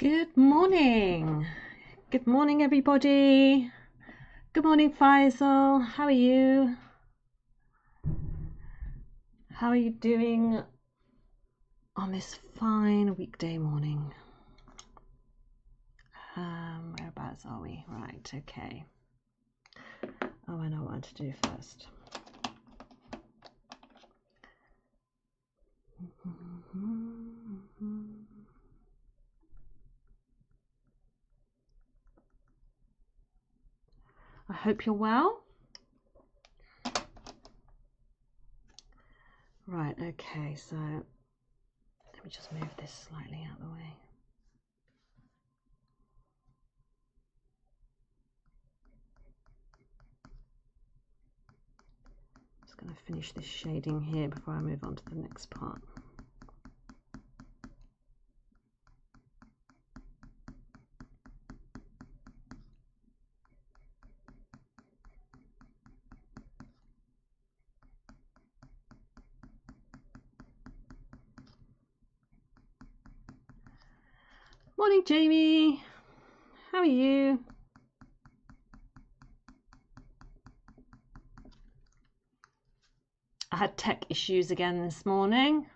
Good morning. Good morning, everybody. Good morning, Faisal. How are you? How are you doing on this fine weekday morning? Whereabouts are we? Right, okay. Oh, I know what to do first. I hope you're well. Right, okay, so let me just move this slightly out of the way. Just going to finish this shading here before I move on to the next part. Morning, Jamie. How are you? I had tech issues again this morning.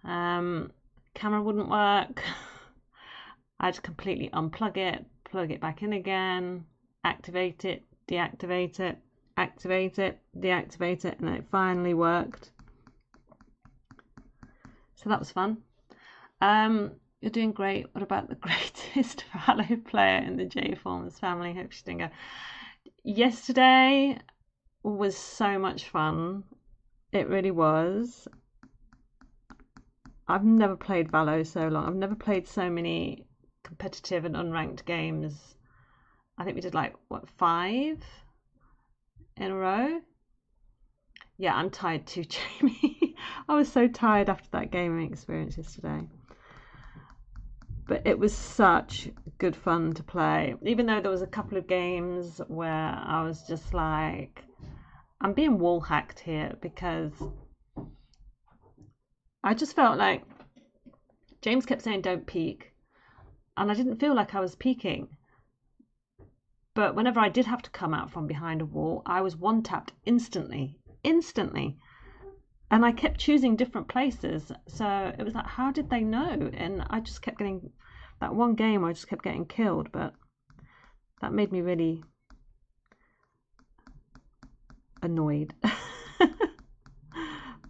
Camera wouldn't work. I had to completely unplug it, plug it back in again, activate it, deactivate it, activate it, deactivate it, and it finally worked. So that was fun. You're doing great. What about the greatest Valor player in the J-Forms family? Hope she's doing good. Yesterday was so much fun. It really was. I've never played Valo so long. I've never played so many competitive and unranked games. I think we did like, what, 5 in a row? Yeah, I'm tired too, Jamie. I was so tired after that gaming experience yesterday. But it was such good fun to play. Even though there was a couple of games where I was just like, I'm being wall hacked here because I just felt like James kept saying don't peek, and I didn't feel like I was peeking. But whenever I did have to come out from behind a wall, I was one tapped instantly. And I kept choosing different places. So it was like, how did they know? And I just kept getting that one game where I just kept getting killed. But that made me really annoyed.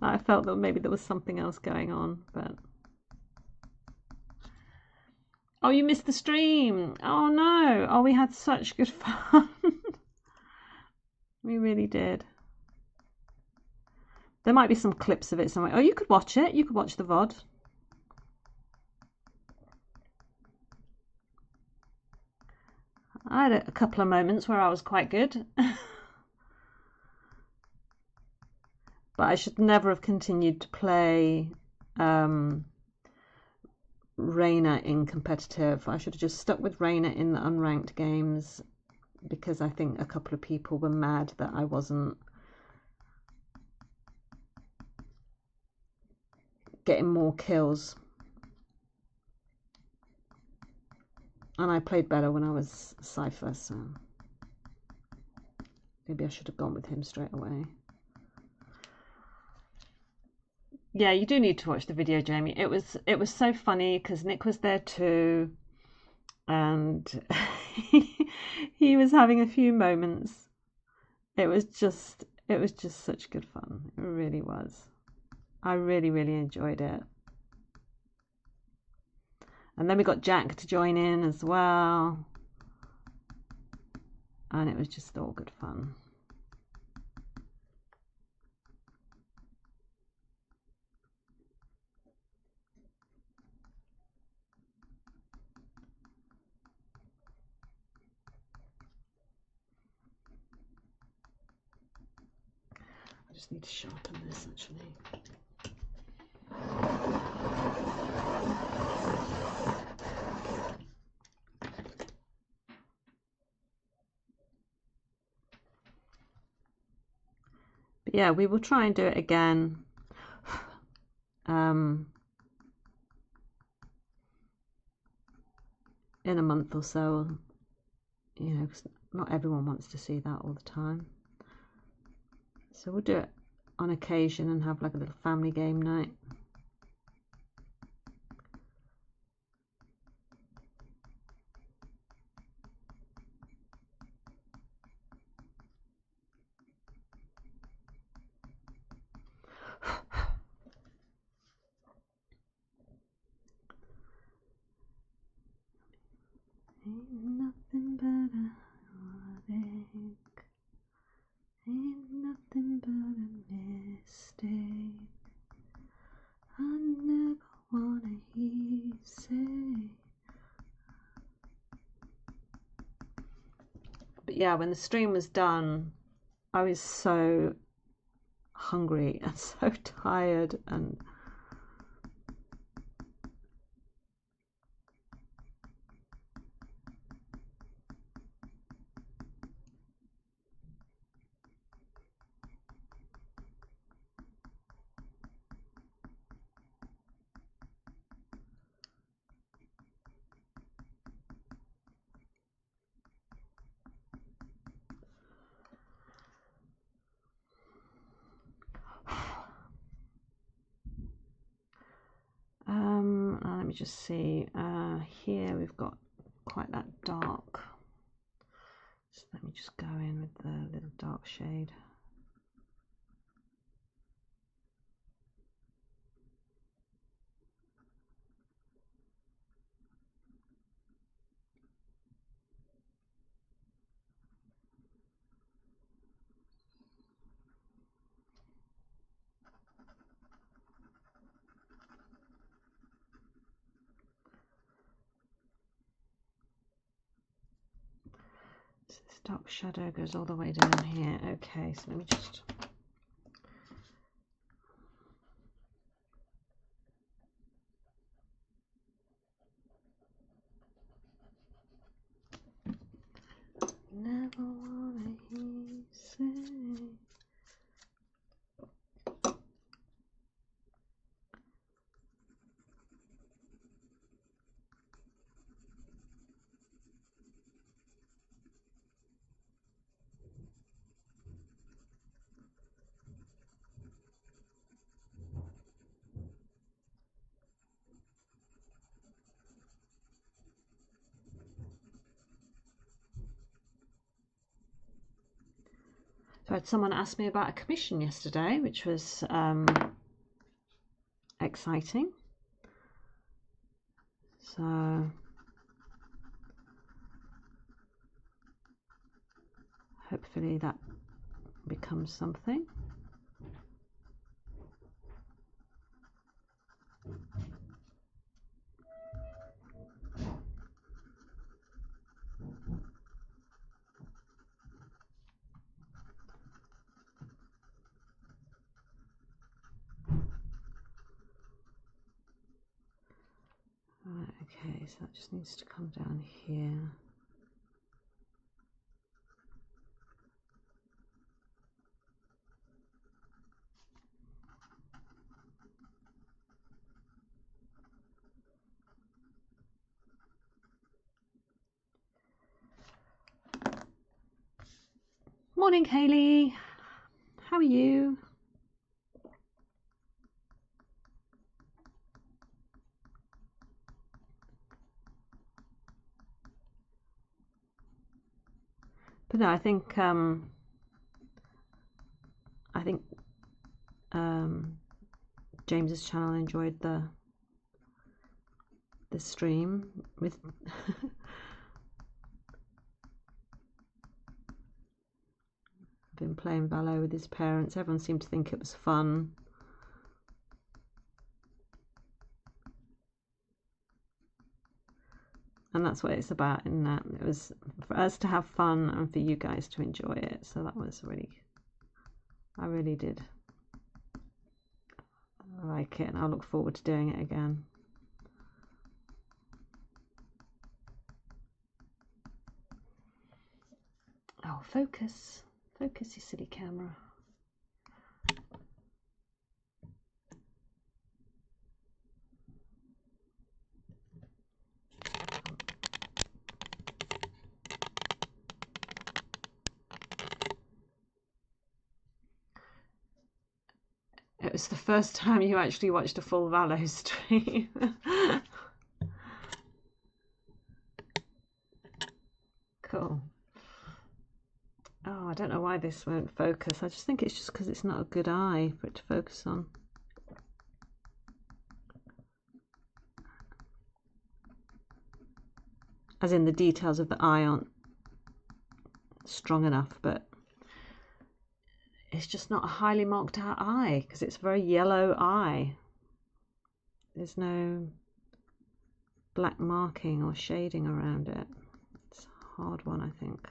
I felt that maybe there was something else going on, but oh, you missed the stream. Oh no. Oh, we had such good fun. We really did. There might be some clips of it somewhere. Oh, you could watch it. You could watch the VOD. I had a couple of moments where I was quite good. But I should never have continued to play Reina in competitive. I should have just stuck with Reina in the unranked games, because I think a couple of people were mad that I wasn't getting more kills. And I played better when I was Cypher, so maybe I should have gone with him straight away. Yeah, you do need to watch the video, Jamie. It was so funny because Nick was there too, and he was having a few moments. It was just such good fun. It really was. I really enjoyed it. And then we got Jack to join in as well, and it was just all good fun. I just need to sharpen this actually. But yeah, we will try and do it again. in a month or so, you know, 'cause not everyone wants to see that all the time. So we'll do it on occasion and have like a little family game night. Ain't nothing but a heartache. Ain't nothing but a mistake. I never wanna hear you say. But yeah, when the stream was done, I was so hungry and so tired, and let me just see. Here we've got quite that dark. So let me just go in with the little dark shade. So this dark shadow goes all the way down here. Okay, so let me just... Never wanna hear you say. So I had someone ask me about a commission yesterday, which was exciting. So hopefully that becomes something. Right, okay, so that just needs to come down here. Morning, Hayley. How are you? But no, I think James's channel enjoyed the stream with been playing ballet with his parents. Everyone seemed to think it was fun. And that's what it's about, in that it was for us to have fun and for you guys to enjoy it. So that was really, I really did like it, and I look forward to doing it again. Oh, focus, you silly camera. It was the first time you actually watched a full Valo stream. Cool. Oh, I don't know why this won't focus. I just think it's just because it's not a good eye for it to focus on. As in the details of the eye aren't strong enough, but it's just not a highly marked out eye because it's a very yellow eye. There's no black marking or shading around it. It's a hard one, I think.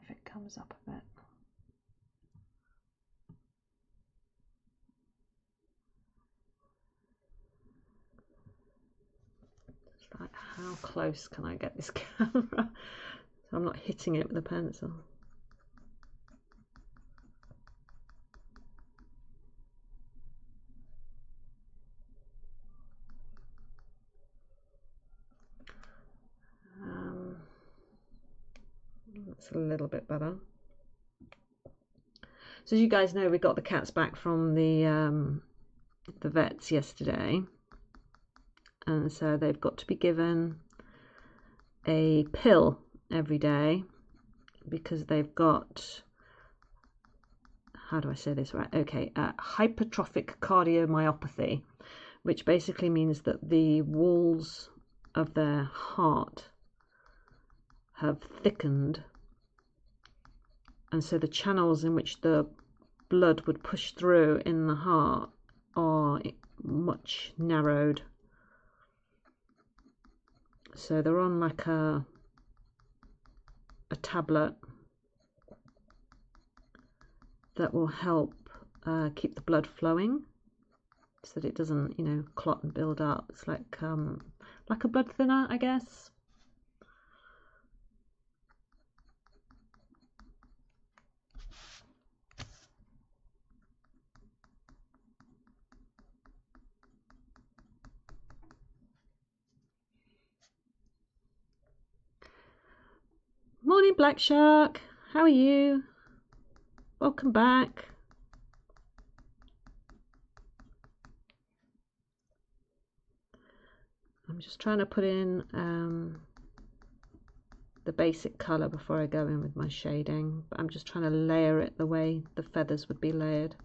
If it comes up a bit. It's like, how close can I get this camera so I'm not hitting it with a pencil? That's a little bit better. So as you guys know, we got the cats back from the vets yesterday, and so they've got to be given a pill every day because they've got, how do I say this right? Okay, hypertrophic cardiomyopathy, which basically means that the walls of their heart have thickened, and so the channels in which the blood would push through in the heart are much narrowed. So they're on like a tablet that will help keep the blood flowing so that it doesn't, you know, clot and build up. It's like a blood thinner, I guess. Morning, Black Shark. How are you? Welcome back. I'm just trying to put in the basic colour before I go in with my shading, but I'm just trying to layer it the way the feathers would be layered.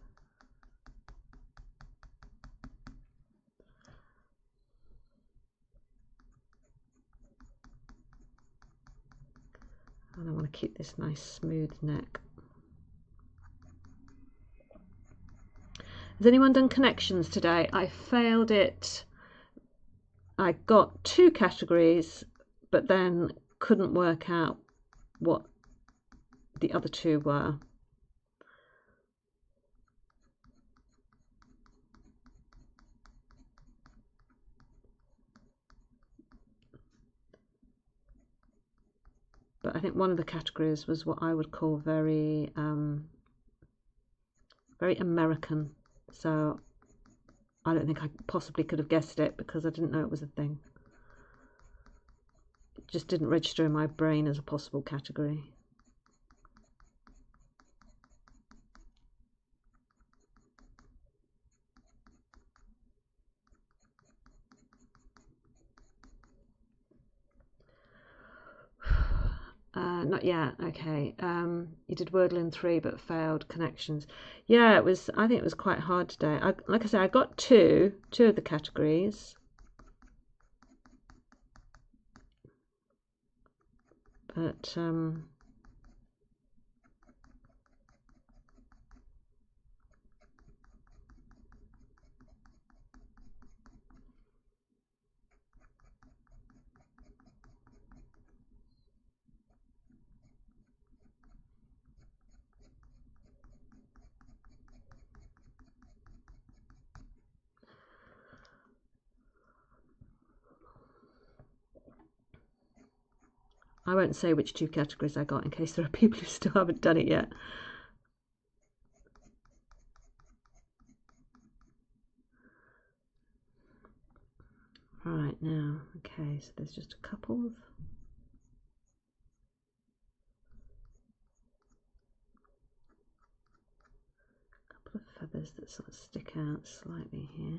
And I want to keep this nice smooth neck. Has anyone done connections today? I failed it. I got 2 categories, but then couldn't work out what the other 2 were. But I think one of the categories was what I would call very American. So I don't think I possibly could have guessed it because I didn't know it was a thing. It just didn't register in my brain as a possible category. Not yet. Okay. You did Wordle in 3 but failed connections. Yeah, it was. I think it was quite hard today. Like I said, I got two of the categories, but I won't say which 2 categories I got in case there are people who still haven't done it yet. Right, now, okay, so there's just a couple of feathers that sort of stick out slightly here.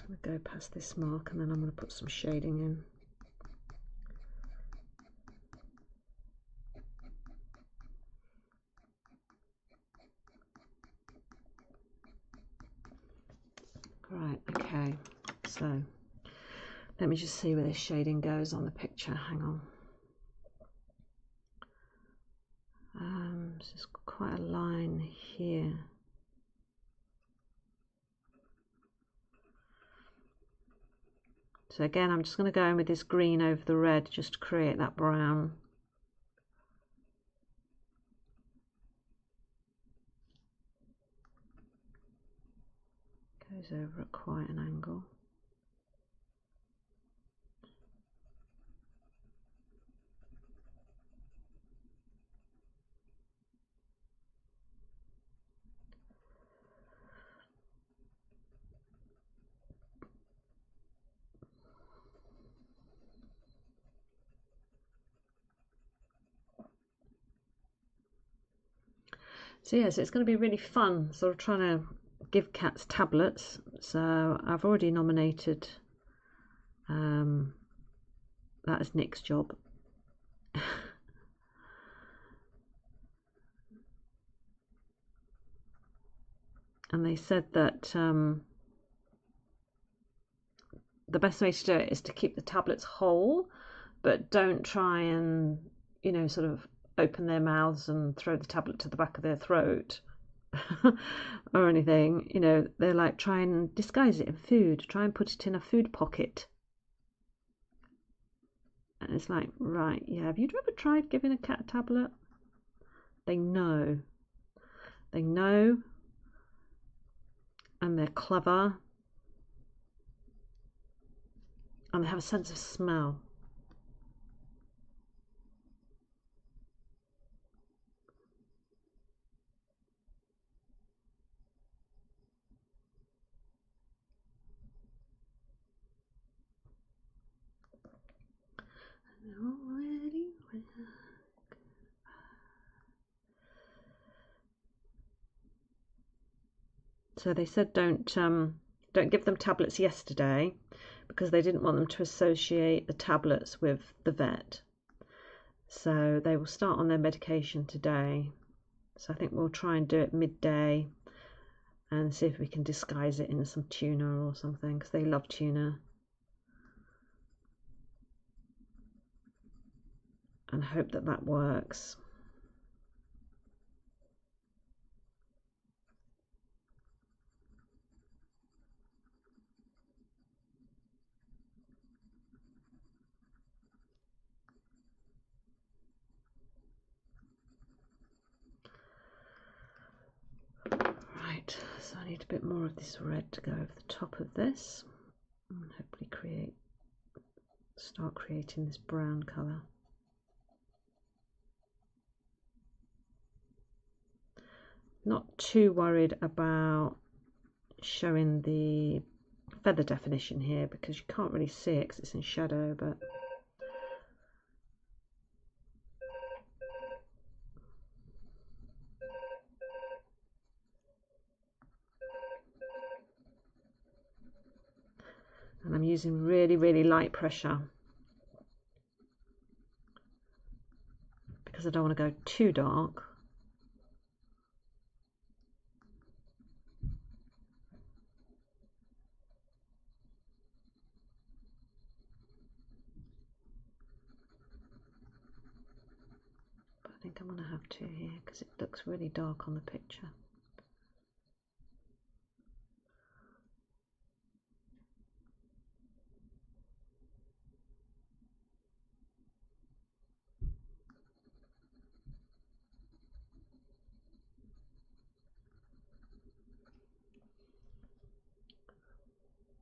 I'm going to go past this mark and then I'm going to put some shading in. Right, okay, so let me just see where this shading goes on the picture. Hang on. There's quite a line here. So again, I'm just going to go in with this green over the red just to create that brown. Goes over at quite an angle. So yeah, so it's going to be really fun sort of trying to give cats tablets. So I've already nominated that is Nick's job. And they said that the best way to do it is to keep the tablets whole, but don't try and, you know, sort of open their mouths and throw the tablet to the back of their throat or anything. You know, they're like, try and disguise it in food, try and put it in a food pocket. And it's like, right, yeah, have you ever tried giving a cat a tablet? They know. They know, and they're clever, and they have a sense of smell. So they said don't give them tablets yesterday because they didn't want them to associate the tablets with the vet. So they will start on their medication today. So I think we'll try and do it midday and see if we can disguise it in some tuna or something, because they love tuna. And hope that that works. Right, so I need a bit more of this red to go over the top of this and hopefully start creating this brown colour. not too worried about showing the feather definition here because you can't really see it because it's in shadow, but and I'm using really light pressure because I don't want to go too dark. But I think I'm going to have to here because it looks really dark on the picture.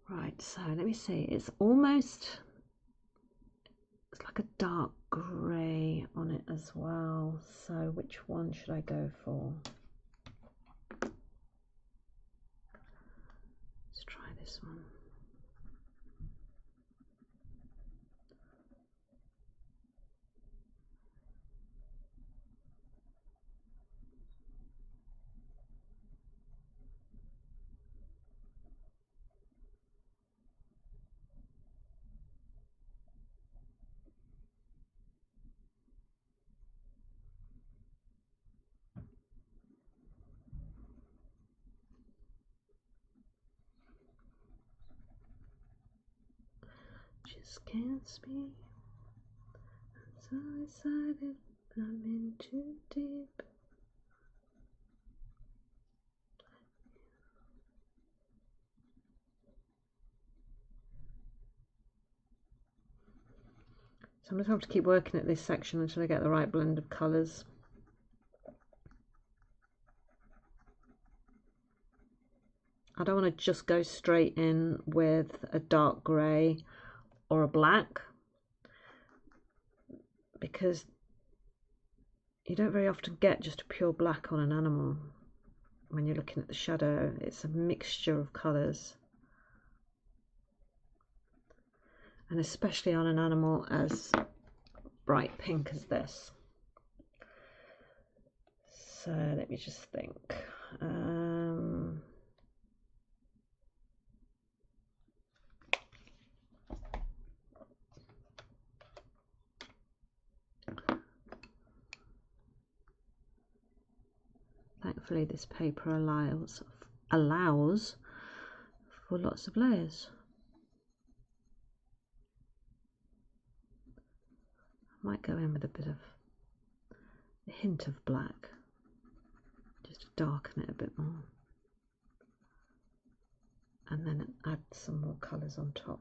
Right, so let me see, it's like a dark grey on it as well, so which one should I go for? Let's try this one. Just can't speak, so excited, I'm in too deep. So I'm going to have to keep working at this section until I get the right blend of colours. I don't want to just go straight in with a dark grey or a black, because you don't very often get just a pure black on an animal when you're looking at the shadow. It's a mixture of colours, and especially on an animal as bright pink as this. So let me just think. Thankfully this paper allows for lots of layers. I might go in with a hint of black just to darken it a bit more, and then add some more colours on top.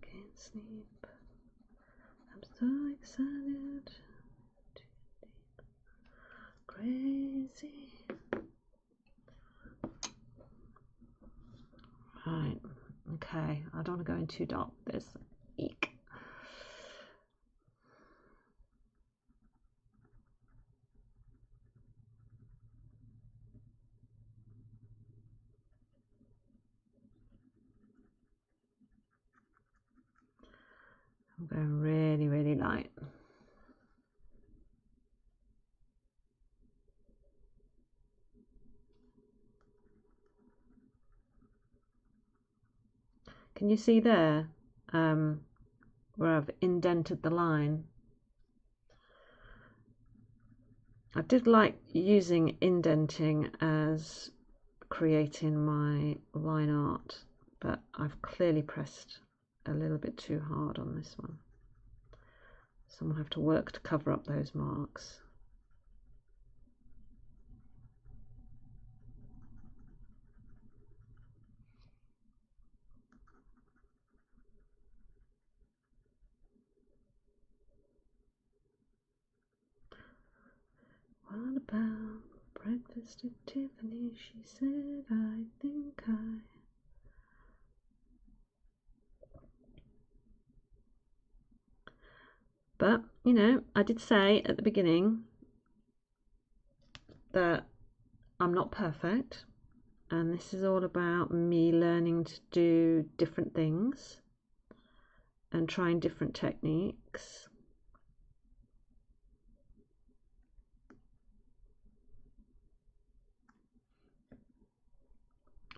Can't sleep, I'm so excited, too deep, crazy. Right, okay, I don't want to go in too dark with this. Eek. I'm going really light. Can you see there where I've indented the line? I did like using indenting as creating my line art, but I've clearly pressed a little bit too hard on this one. So I'm going to have to work to cover up those marks. What about breakfast at Tiffany? She said, I think I... But, you know, I did say at the beginning that I'm not perfect, and this is all about me learning to do different things and trying different techniques.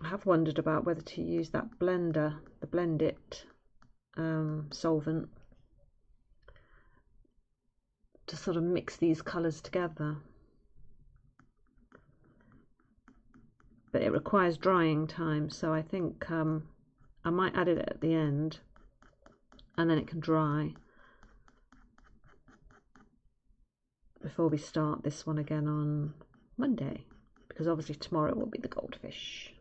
I have wondered about whether to use that blender, the Blend It solvent, to sort of mix these colours together. But it requires drying time, so I think I might add it at the end and then it can dry before we start this one again on Monday, because obviously tomorrow will be the goldfish.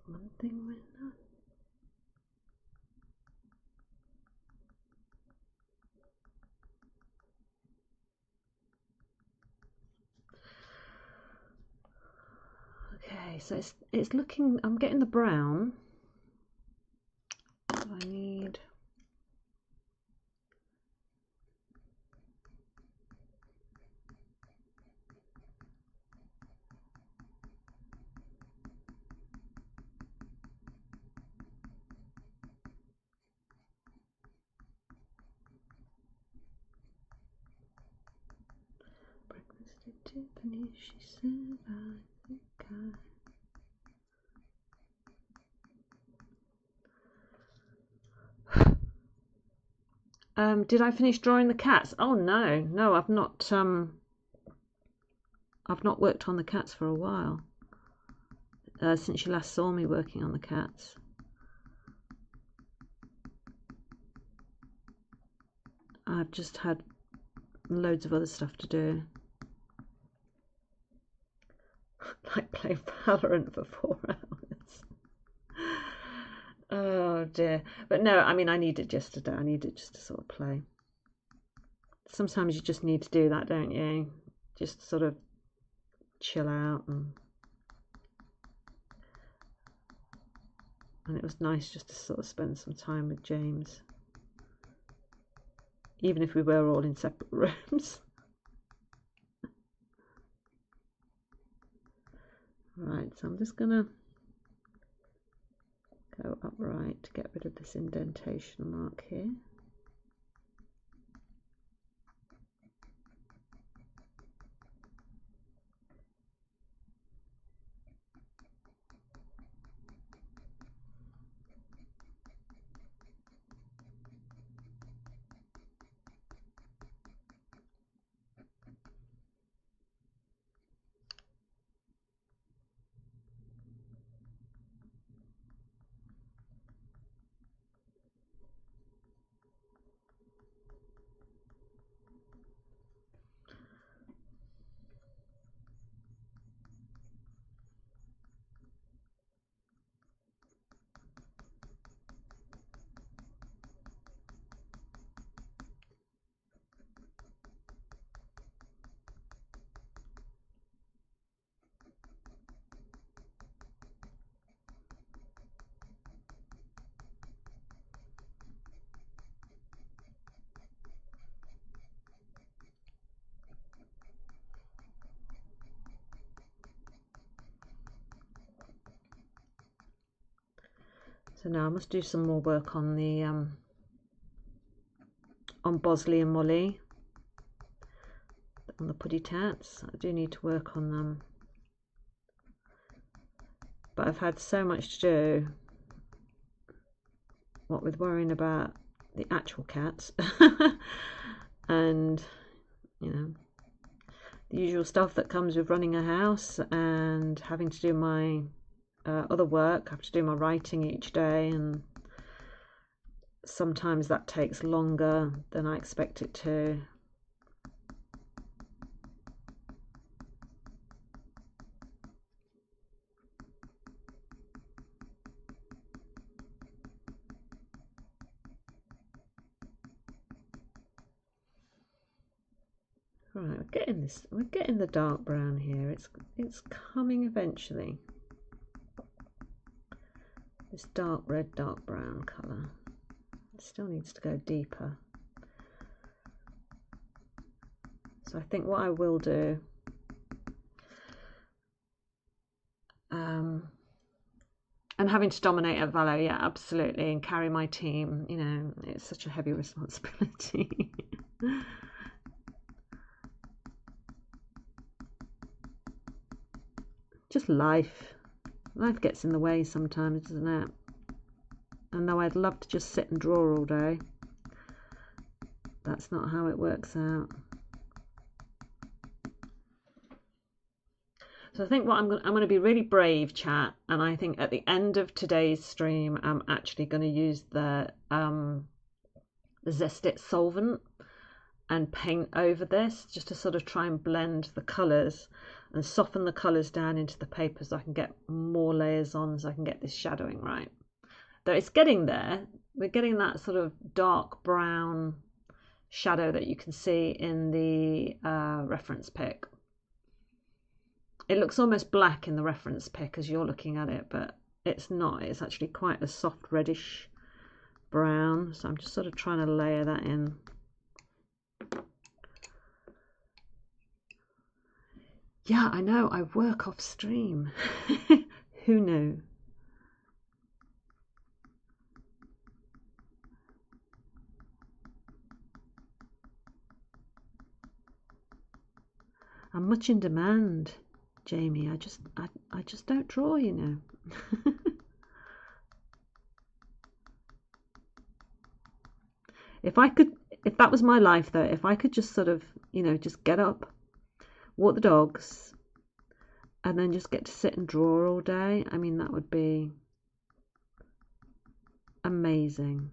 One thing we're not. Okay, so it's looking, I'm getting the brown. So I need breakfast at Tiffany, she said, I think did I finish drawing the cats? Oh no, I've not worked on the cats for a while. Since you last saw me working on the cats. I've just had loads of other stuff to do. Like play Valorant for 4 hours. Oh dear. But no, I mean, I needed just to sort of play. Sometimes you just need to do that, don't you? Just sort of chill out, and it was nice just to sort of spend some time with James, even if we were all in separate rooms. Right, so I'm just gonna go upright to get rid of this indentation mark here. So now I must do some more work on the on Bosley and Molly, on the Puddy Tats. I do need to work on them, but I've had so much to do, what with worrying about the actual cats and, you know, the usual stuff that comes with running a house and having to do my other work. I have to do my writing each day, and sometimes that takes longer than I expect it to. Right, we're getting this. We're getting the dark brown here. It's coming eventually. This dark red, dark brown colour. It still needs to go deeper. So I think what I will do, and having to dominate at Valo, yeah, absolutely, and carry my team, you know, it's such a heavy responsibility. Just life. Life gets in the way sometimes, doesn't it? And though I'd love to just sit and draw all day, that's not how it works out. So I think what I'm going to be really brave, chat, and I think at the end of today's stream, I'm actually going to use the Zest-It solvent and paint over this just to sort of try and blend the colours and soften the colours down into the paper so I can get more layers on, so I can get this shadowing right. Though it's getting there, we're getting that sort of dark brown shadow that you can see in the reference pic. It looks almost black in the reference pic as you're looking at it, but it's not. It's actually quite a soft reddish brown. So I'm just sort of trying to layer that in. Yeah, I know. I work off stream. Who knew? I'm much in demand, Jamie. I just don't draw, you know. If that was my life though, if I could just sort of, you know, just get up, walk the dogs, and then just get to sit and draw all day, I mean, that would be amazing.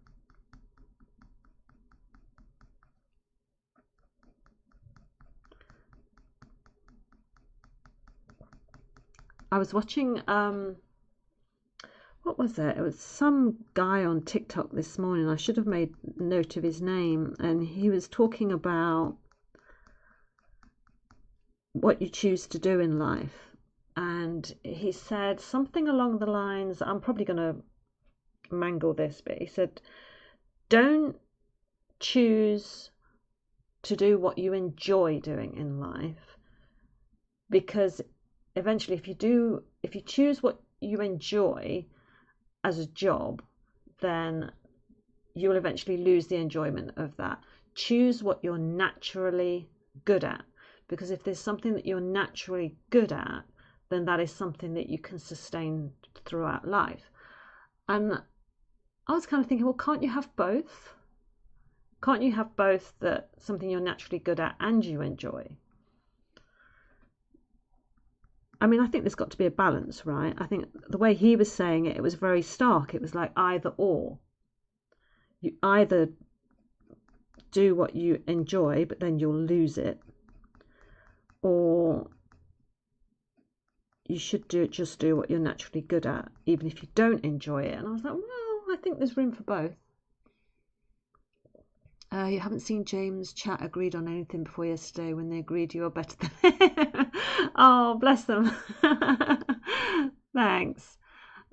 I was watching, what was it? It was some guy on TikTok this morning. I should have made note of his name, and he was talking about what you choose to do in life. And he said something along the lines, I'm probably going to mangle this, but he said, don't choose to do what you enjoy doing in life, because eventually if you choose what you enjoy as a job, then you will eventually lose the enjoyment of that. Choose what you're naturally good at, because if there's something that you're naturally good at, then that is something that you can sustain throughout life. And I was kind of thinking, well, can't you have both? Can't you have both, that something you're naturally good at and you enjoy? I mean, I think there's got to be a balance, right? I think the way he was saying it, it was very stark. It was like either or. You either do what you enjoy, but then you'll lose it, or you should just do what you're naturally good at, even if you don't enjoy it. And I was like, well, I think there's room for both. You haven't seen James chat agreed on anything before yesterday. When they agreed, you are better than him. Oh, bless them. Thanks.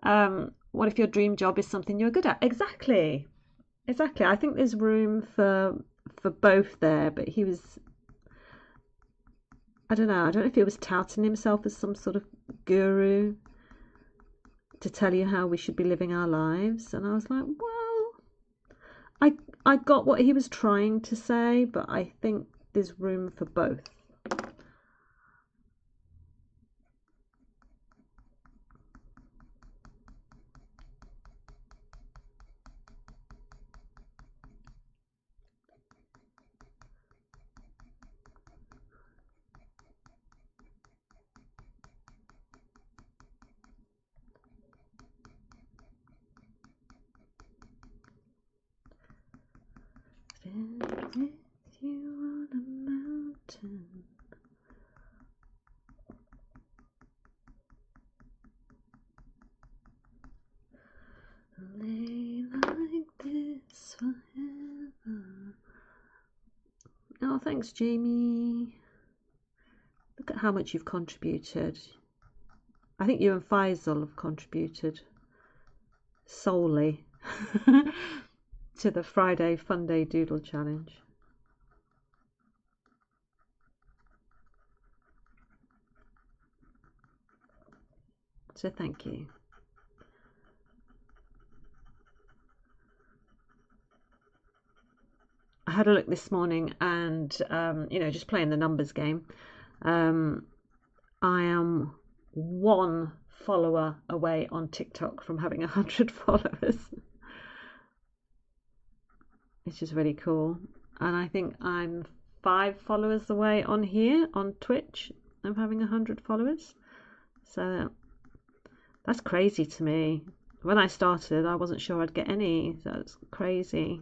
What if your dream job is something you're good at? Exactly. I think there's room for both there, but he was, I don't know if he was touting himself as some sort of guru to tell you how we should be living our lives. And I was like, well, I got what he was trying to say, but I think there's room for both. With you on a mountain. Lay like this forever. Oh, thanks, Jamie. Look at how much you've contributed. I think you and Faisal have contributed solely to the Friday Fun Day Doodle Challenge. So thank you. I had a look this morning and, just playing the numbers game. I am 1 follower away on TikTok from having 100 followers, which is really cool. And I think I'm 5 followers away on here on Twitch of having 100 followers. So that's crazy to me. When I started, I wasn't sure I'd get any. So it's crazy.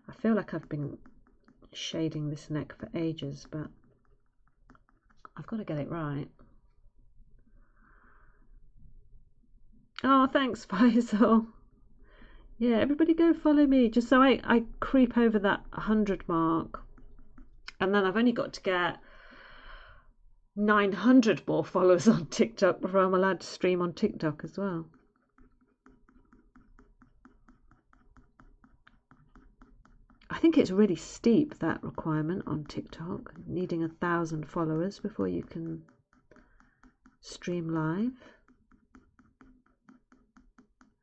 I feel like I've been shading this neck for ages, but I've got to get it right. Oh, thanks, Faisal. Yeah, everybody go follow me, just so I creep over that 100 mark. And then I've only got to get 900 more followers on TikTok before I'm allowed to stream on TikTok as well. I think it's really steep, that requirement on TikTok, needing 1,000 followers before you can stream live.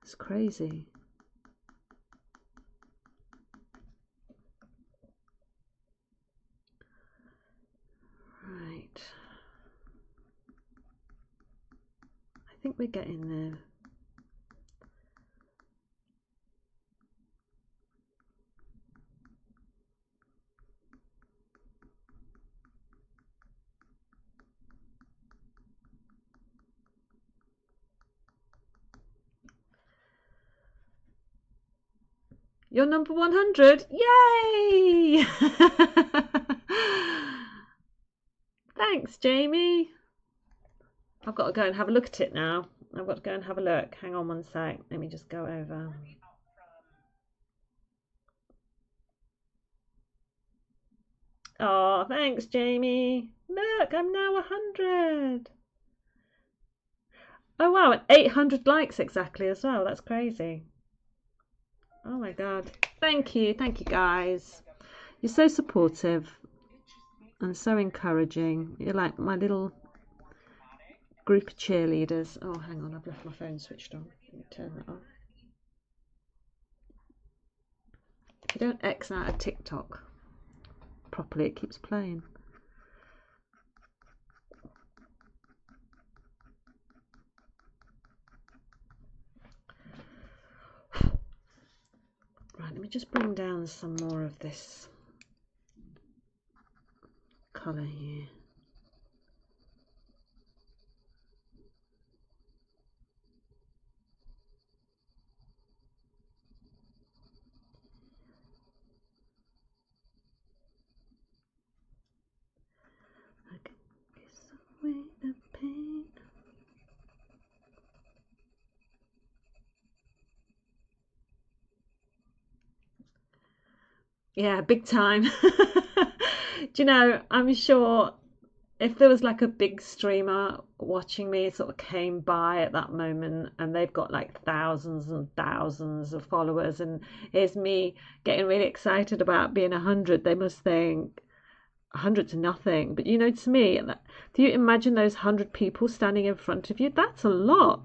It's crazy. Right. I think we're getting there. You're number 100. Yay! Thanks, Jamie. I've got to go and have a look at it now. I've got to go and have a look. Hang on one sec. Let me just go over. Oh, thanks, Jamie. Look, I'm now 100. Oh, wow, and 800 likes exactly as well. That's crazy. Oh my God. Thank you guys. You're so supportive and so encouraging. You're like my little group of cheerleaders. Oh, hang on, I've left my phone switched on. Let me turn that off. If you don't X out of TikTok properly, it keeps playing. Right, let me just bring down some more of this colour here. I can kiss away the pain. Yeah, big time. Do you know, I'm sure if there was like a big streamer watching me sort of came by at that moment and they've got like thousands and thousands of followers and here's me getting really excited about being 100, they must think 100's nothing. But to me, do you imagine those 100 people standing in front of you? That's a lot.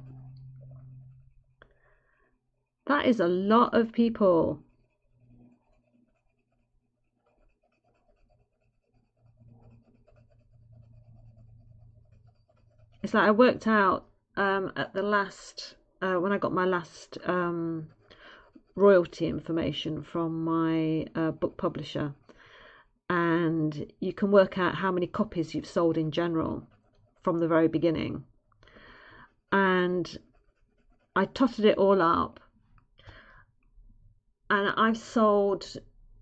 That is a lot of people. It's like I worked out at the last when I got my last royalty information from my book publisher, and you can work out how many copies you've sold in general from the very beginning. And I totted it all up, and I've sold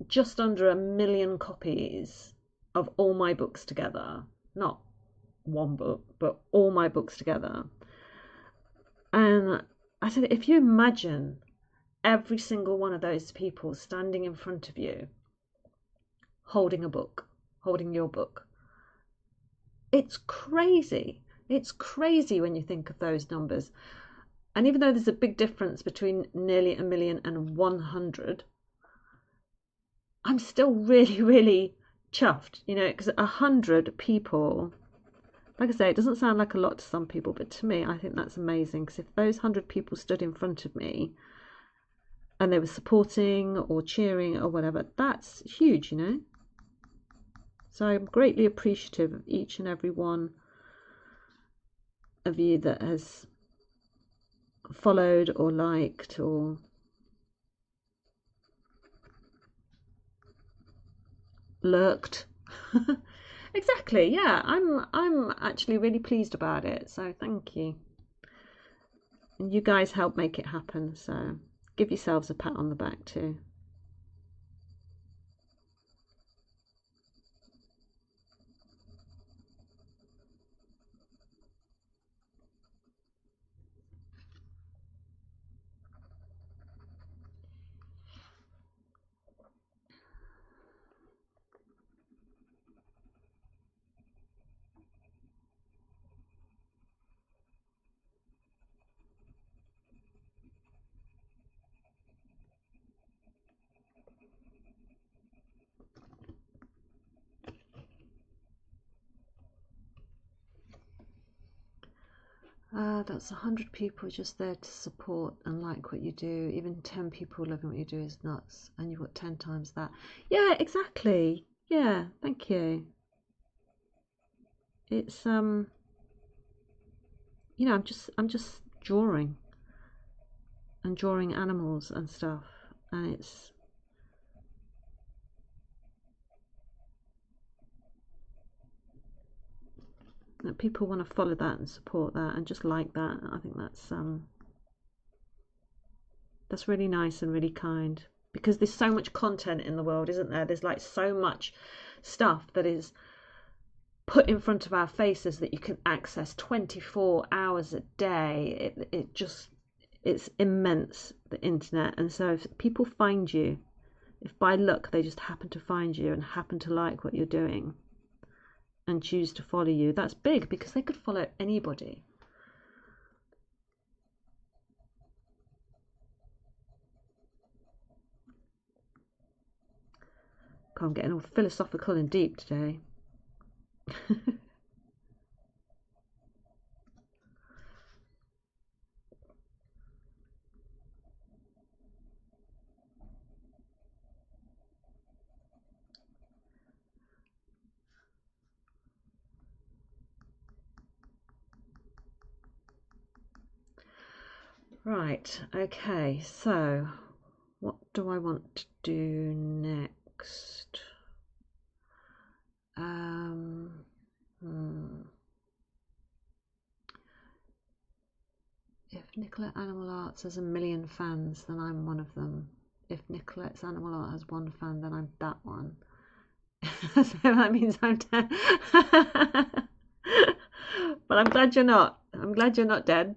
just under 1 million copies of all my books together. Not one book, but all my books together. And I said, if you imagine every single one of those people standing in front of you, holding a book, holding your book, it's crazy. It's crazy when you think of those numbers. And even though there's a big difference between nearly a million and 100, I'm still really, really chuffed, you know, because 100 people, like I say, it doesn't sound like a lot to some people, but to me, I think that's amazing. Because if those 100 people stood in front of me and they were supporting or cheering or whatever, that's huge, you know. So I'm greatly appreciative of each and every one of you that has followed or liked or lurked. Exactly, yeah. I'm actually really pleased about it, so thank you. And you guys helped make it happen, so give yourselves a pat on the back too. That's 100 people just there to support and like what you do. Even 10 people loving what you do is nuts, and you've got 10 times that. Yeah, exactly. Yeah, thank you. It's you know, I'm just drawing and drawing animals and stuff, and it's that people want to follow that and support that and just like that. I think that's really nice and really kind, because there's so much content in the world, isn't there? There's like so much stuff that is put in front of our faces that you can access 24 hours a day. It's immense, the internet. And so if people find you, if by luck they just happen to find you and happen to like what you're doing and choose to follow you, that's big, because they could follow anybody. God, I'm getting all philosophical and deep today. Right, okay, so what do I want to do next? If Nicolette Animal Arts has a million fans, then I'm one of them. If Nicolette's Animal Art has one fan, then I'm that one. So that means I'm dead. But I'm glad you're not. I'm glad you're not dead.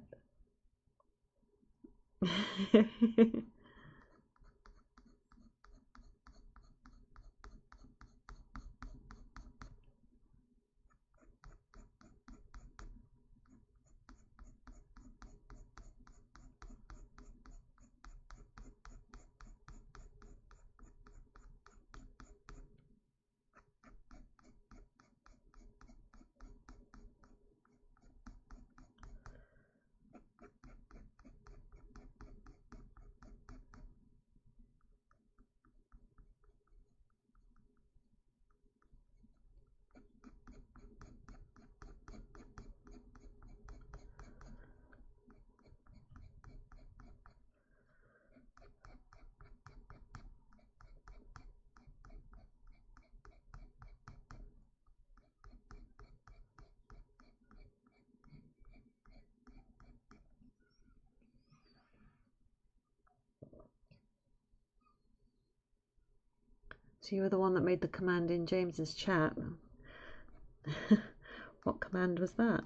So you were the one that made the command in James's chat. What command was that?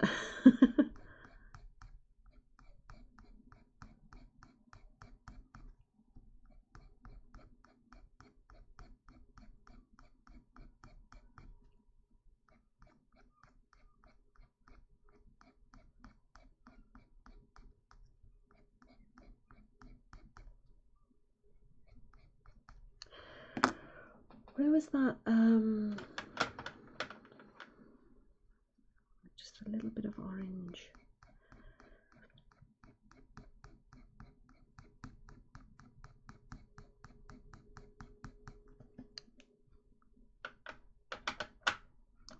Where was that? Just a little bit of orange.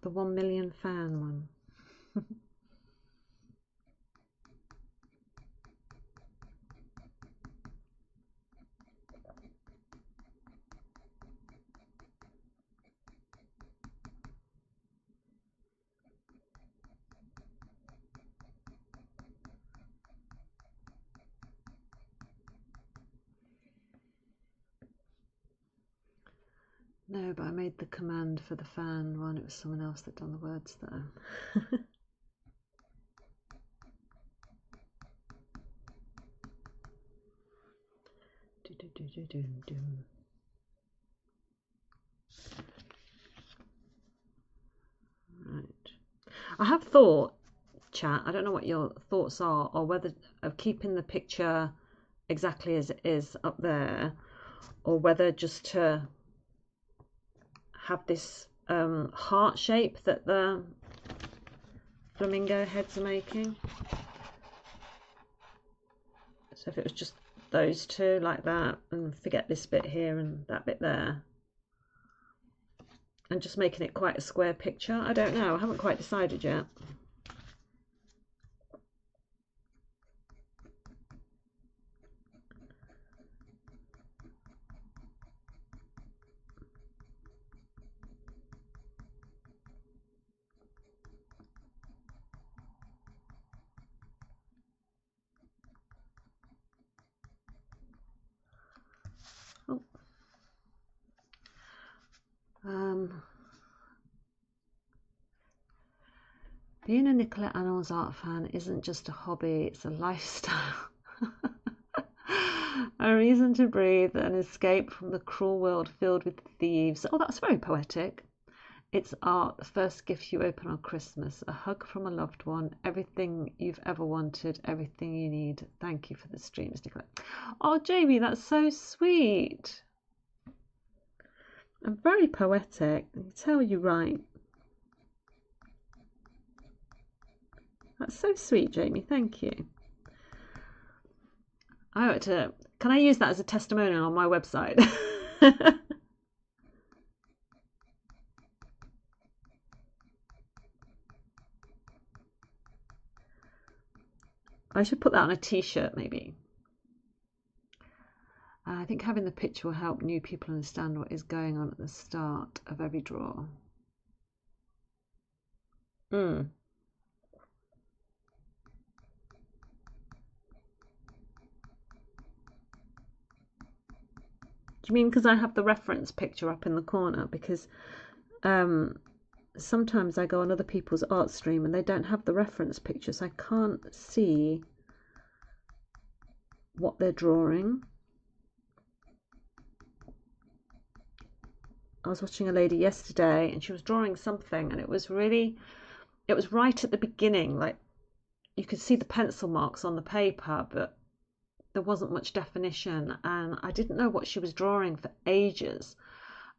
The 1 million fan one. No, but I made the command for the fan one. It was someone else that done the words there. Right. I have thought, chat, I don't know what your thoughts are, or whether of keeping the picture exactly as it is up there, or whether just to have this heart shape that the flamingo heads are making. So if it was just those two like that, and forget this bit here and that bit there, and just making it quite a square picture. I don't know, I haven't quite decided yet. Being a Nicolette Annals art fan isn't just a hobby, it's a lifestyle. A reason to breathe, an escape from the cruel world filled with thieves. Oh, that's very poetic. It's art, the first gift you open on Christmas, a hug from a loved one, everything you've ever wanted, everything you need. Thank you for the streams, Nicolette. Oh, Jamie, that's so sweet. And very poetic. I can tell you right. That's so sweet, Jamie. Thank you. I ought to. Can I use that as a testimonial on my website? I should put that on a t-shirt, maybe. I think having the picture will help new people understand what is going on at the start of every draw. Do you mean because I have the reference picture up in the corner? Because sometimes I go on other people's art stream and they don't have the reference picture, so I can't see what they're drawing. I was watching a lady yesterday and she was drawing something, and it was right at the beginning, like you could see the pencil marks on the paper, but there wasn't much definition, and I didn't know what she was drawing for ages,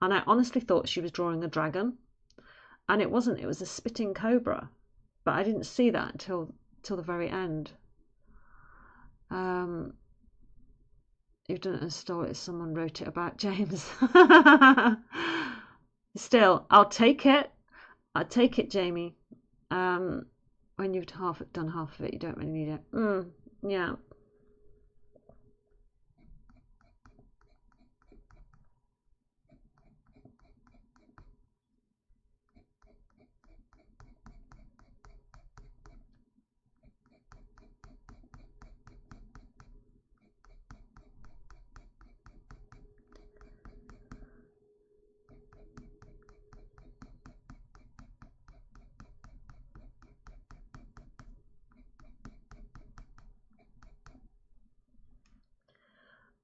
and I honestly thought she was drawing a dragon, and it wasn't. It was a spitting cobra, but I didn't see that until the very end. You've done it and stole it. Someone wrote it about James. Still, I'll take it. I'll take it, Jamie. When you've done half of it, you don't really need it. Yeah.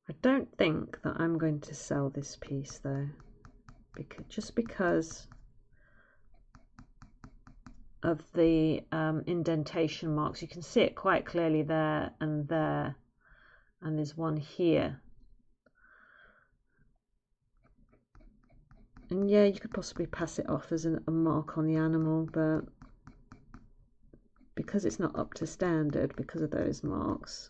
I don't think that I'm going to sell this piece though, because of the indentation marks. You can see it quite clearly there, and there's one here. And yeah, you could possibly pass it off as a mark on the animal, but because it's not up to standard because of those marks,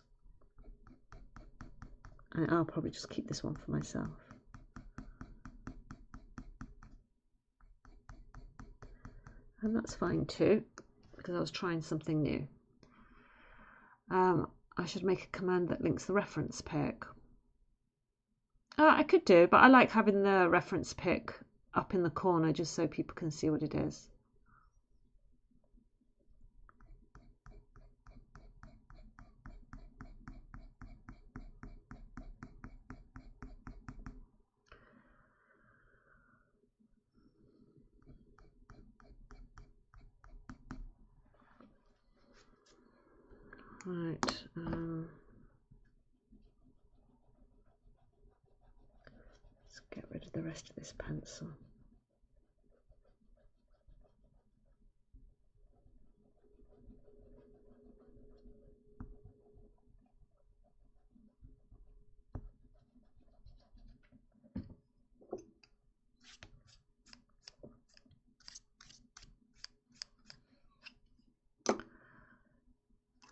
I'll probably just keep this one for myself. And that's fine too, because I was trying something new. I should make a command that links the reference pick. I could do, but I like having the reference pick up in the corner just so people can see what it is. Right. Let's get rid of the rest of this pencil.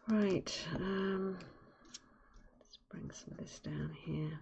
Right, let's bring some of this down here.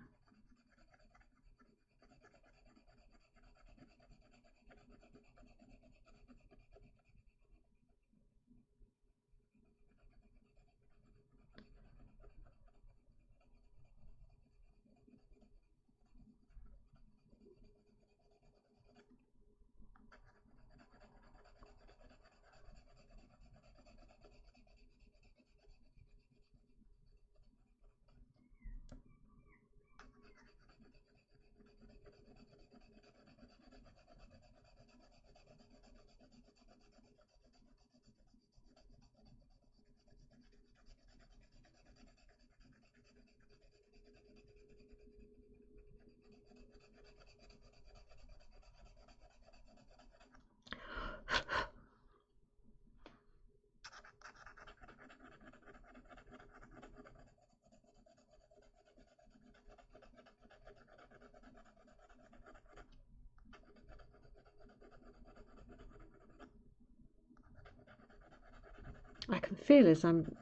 I can feel as I'm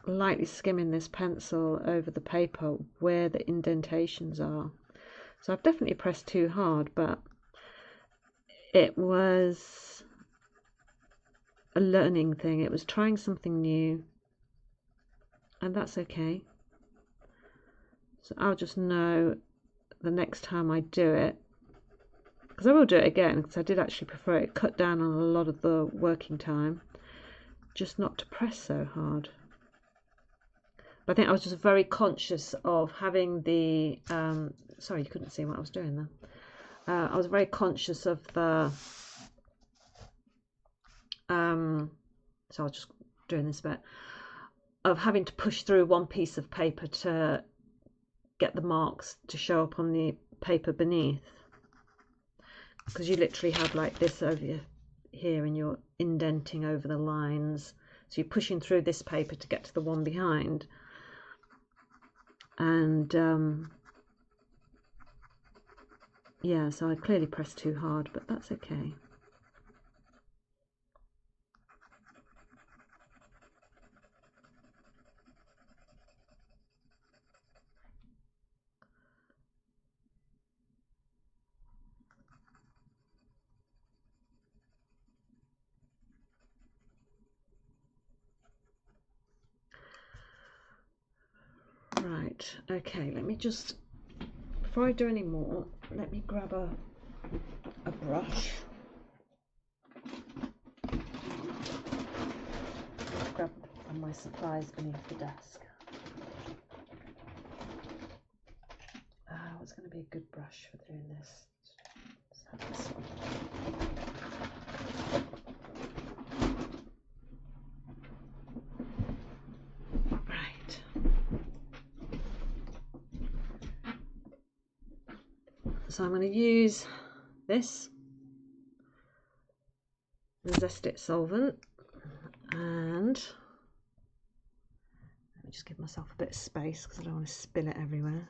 lightly skimming this pencil over the paper where the indentations are. So I've definitely pressed too hard, but it was a learning thing. It was trying something new, and that's okay. So I'll just know the next time I do it, because I will do it again, because I did actually prefer it cut down on a lot of the working time, just not to press so hard. But I think I was just very conscious of having the sorry, you couldn't see what I was doing there. I was very conscious of the so I was just doing this bit of having to push through one piece of paper to get the marks to show up on the paper beneath, because you literally have like this over here and you're indenting over the lines, so you're pushing through this paper to get to the one behind, and yeah, so I clearly pressed too hard, but that's okay. Right, okay, let me just, before I do any more, let me grab a brush. Grab my supplies beneath the desk. What's going to be a good brush for doing this? Let's have this one. Right. So I'm going to use this, the Zest It solvent, and let me just give myself a bit of space because I don't want to spill it everywhere.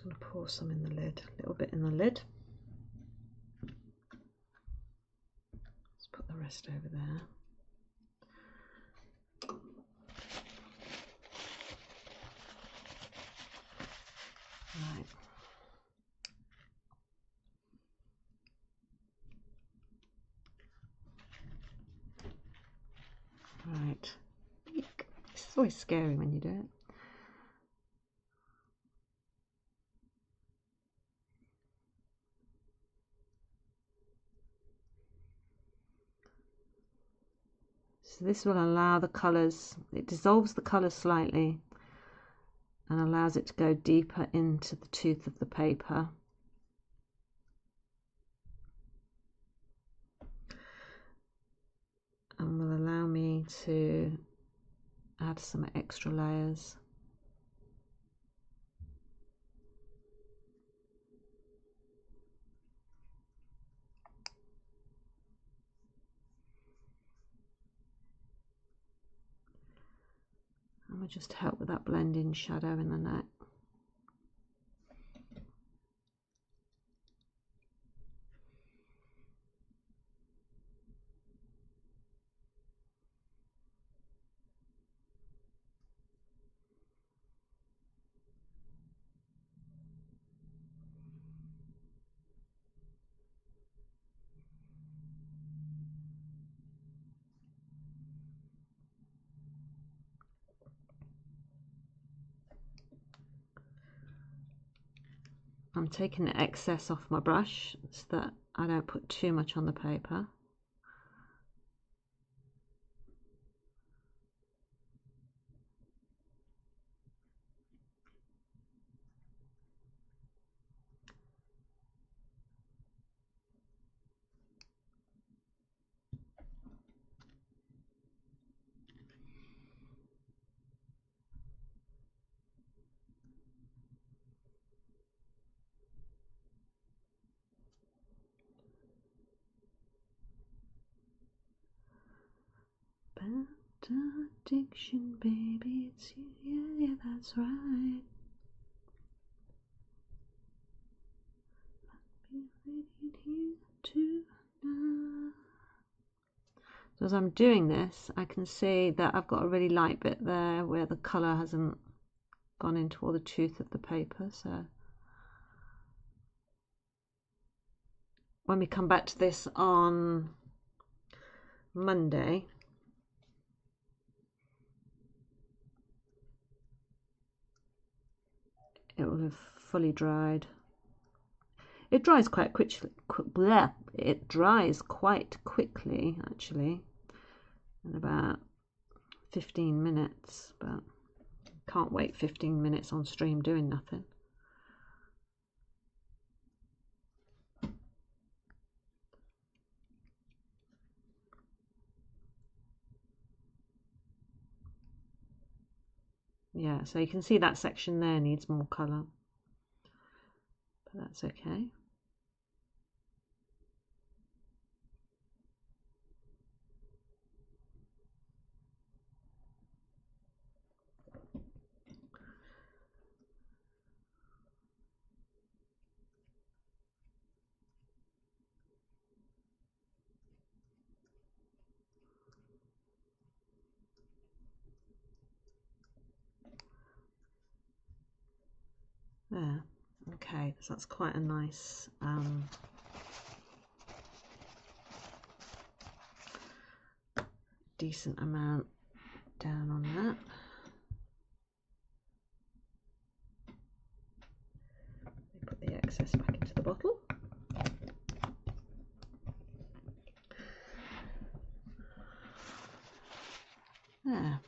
going to pour some in the lid, a little bit in the lid. Let's put the rest over there. Right. Right. It's always scary when you do it. So this will allow the colours, it dissolves the colour slightly and allows it to go deeper into the tooth of the paper. And will allow me to add some extra layers. And we'll just help with that blend-in shadow in the neck. I'm taking the excess off my brush so that I don't put too much on the paper. Bad addiction, baby, it's you, yeah, yeah, that's right. Be waiting here tonight. So as I'm doing this, I can see that I've got a really light bit there where the colour hasn't gone into all the tooth of the paper. So when we come back to this on Monday, it will have fully dried. It dries quite quickly. It dries quite quickly, actually, in about 15 minutes. But can't wait 15 minutes on stream doing nothing. Yeah, so you can see that section there needs more colour, but that's okay. There, okay, so that's quite a nice decent amount down on that. Put the excess back into the bottle. There,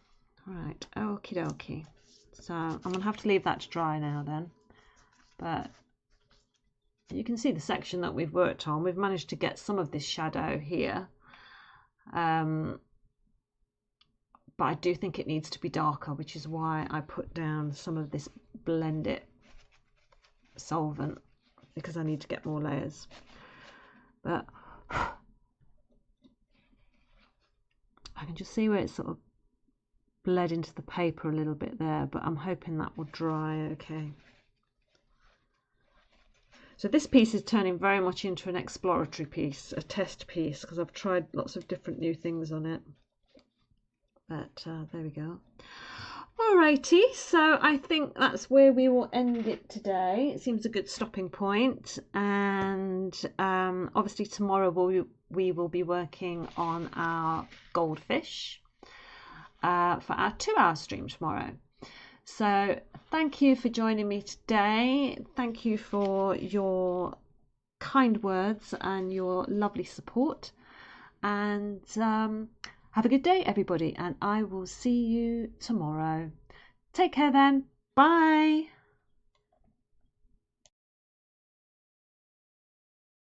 right, okie dokie. So I'm going to have to leave that to dry now then. But you can see the section that we've worked on. We've managed to get some of this shadow here. But I do think it needs to be darker, which is why I put down some of this Blend It solvent, because I need to get more layers. But I can just see where it's sort of bled into the paper a little bit there, but I'm hoping that will dry okay. So this piece is turning very much into an exploratory piece, a test piece, because I've tried lots of different new things on it. But there we go. Alrighty, so I think that's where we will end it today. It seems a good stopping point, and obviously tomorrow we will be working on our goldfish for our 2-hour stream tomorrow. So thank you for joining me today. Thank you for your kind words and your lovely support, and have a good day, everybody, and I will see you tomorrow. Take care then. Bye.